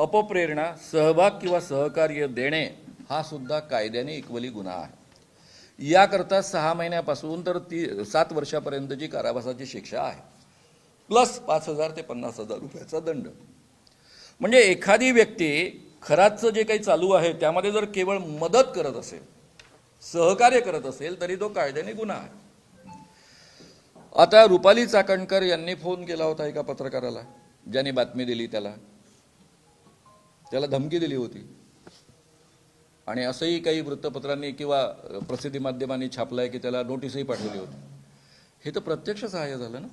अपप्रेरणा, सहभाग किंवा सहकार्य देणे हा सुद्धा कायद्याने इक्वली गुन्हा आहे। याकरता 6 महिन्यापासून तर 7 वर्षापर्यंतची कारावासाची शिक्षा आहे, प्लस 5,000 ते 50,000 रुपयाचा दंड। म्हणजे एखादी व्यक्ती खराचं जे काही चालू आहे त्यामध्ये जर केवळ मदत करत असेल, सहकार्य करत असेल, तरी तो कायद्याने गुन्हा आहे। आता रुपाली चाकणकर यांनी फोन केला होता एका पत्रकाराला, ज्याने बातमी दिली त्याला धमकी दिली होती, आणि असंही काही वृत्तपत्रांनी किंवा प्रसिद्धी माध्यमांनी छापलंय की त्याला नोटीसही पाठवली होती। हे तर प्रत्यक्ष सहाय्य झालं ना।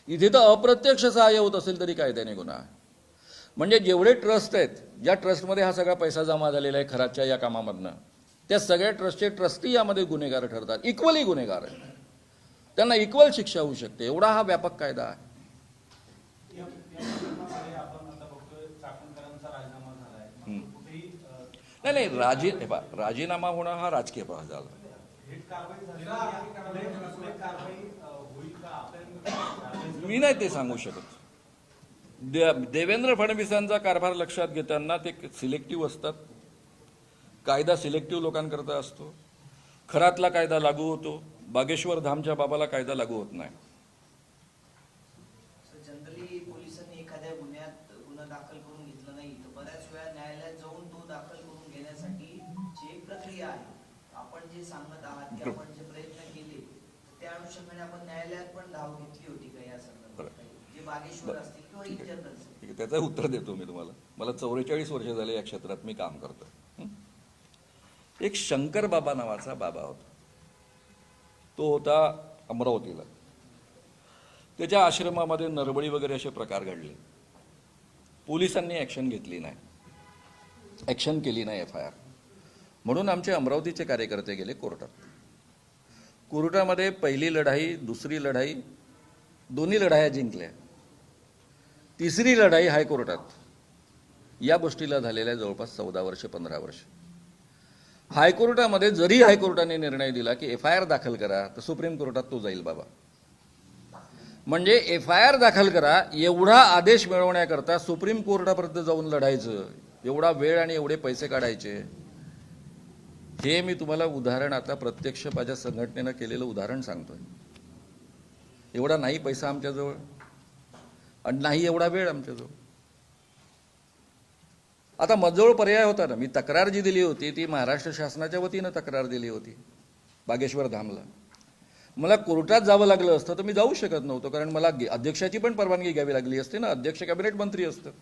इथे तर अप्रत्यक्ष सहाय्य होत असेल तरी कायद्याने गुन्हा आहे। म्हणजे जेवढे ट्रस्ट आहेत, ज्या ट्रस्टमध्ये हा सगळा पैसा जमा झालेला आहे खराच्या या कामामधनं, त्या सगळ्या ट्रस्टचे ट्रस्टी यामध्ये गुन्हेगार ठरतात, इक्वली गुन्हेगार आहेत, त्यांना इक्वल शिक्षा होऊ शकते, एवढा हा व्यापक कायदा आहे। नाही, राजीनामा होणं हा राजकीय प्रवास झाला। मी नाही ते सांगू शकत। देवेंद्र फडणवीसांचा कारभार लक्षात घेताना ते सिलेक्टिव्ह असतात, कायदा सिलेक्टिव्ह लोकांकरता असतो। खरातला कायदा लागू होतो, बागेश्वर धामच्या बाबाला कायदा लागू होत नाही। जनरली पोलिसांनी एखाद्या गुन्हा दाखल करून घेतला नाही तर बऱ्याच वेळा न्यायालयात जाऊन तो दाखल करून घेण्यासाठी जी एक प्रक्रिया आहे, आपण जे सांगत आहात की आपण जे प्रयत्न केले त्या अनुषंगाने आपण न्यायालयात पण धाव घेतली होती का या संदर्भात, जे बागेश्वर असतील किंवा इन जनरल? ठीक आहे, त्याचं उत्तर देतो मी तुम्हाला। मला 44 वर्ष झाले या क्षेत्रात मी काम करतो। एक शंकर बाबा नावाचा बाबा होता, तो होता अमरावतीला। त्याच्या आश्रमामध्ये नरबळी वगैरे असे प्रकार घडले, पोलिसांनी ॲक्शन घेतली नाही, ॲक्शन केली नाही, FIR। म्हणून आमचे अमरावतीचे कार्यकर्ते गेले कोर्टात। कोर्टामध्ये पहिली लढाई, दुसरी लढाई, दोन्ही लढाया जिंकल्या, तिसरी लढाई हायकोर्टात। या गोष्टीला झालेल्या जवळपास 14 वर्ष 15 वर्ष। हायकोर्टामध्ये जरी हायकोर्टाने निर्णय दिला की FIR दाखल करा, तर सुप्रीम कोर्टात तो जाईल बाबा। म्हणजे FIR दाखल करा एवढा आदेश मिळवण्याकरता सुप्रीम कोर्टापर्यंत जाऊन लढायचं, एवढा वेळ आणि एवढे पैसे काढायचे। हे मी तुम्हाला उदाहरण आता प्रत्यक्ष माझ्या संघटनेनं केलेलं उदाहरण सांगतोय। एवढा नाही पैसा आमच्याजवळ आणि नाही एवढा वेळ आमच्याजवळ। आता माझजवळ पर्याय होता ना, मी तक्रार जी दिली होती ती महाराष्ट्र शासनाच्या वतीनं तक्रार दिली होती बागेश्वर धामला। मला कोर्टात जावं लागलं असतं तर मी जाऊ शकत नव्हतो, कारण मला अध्यक्षाची पण परवानगी घ्यावी लागली असते ना, अध्यक्ष कॅबिनेट मंत्री असतात।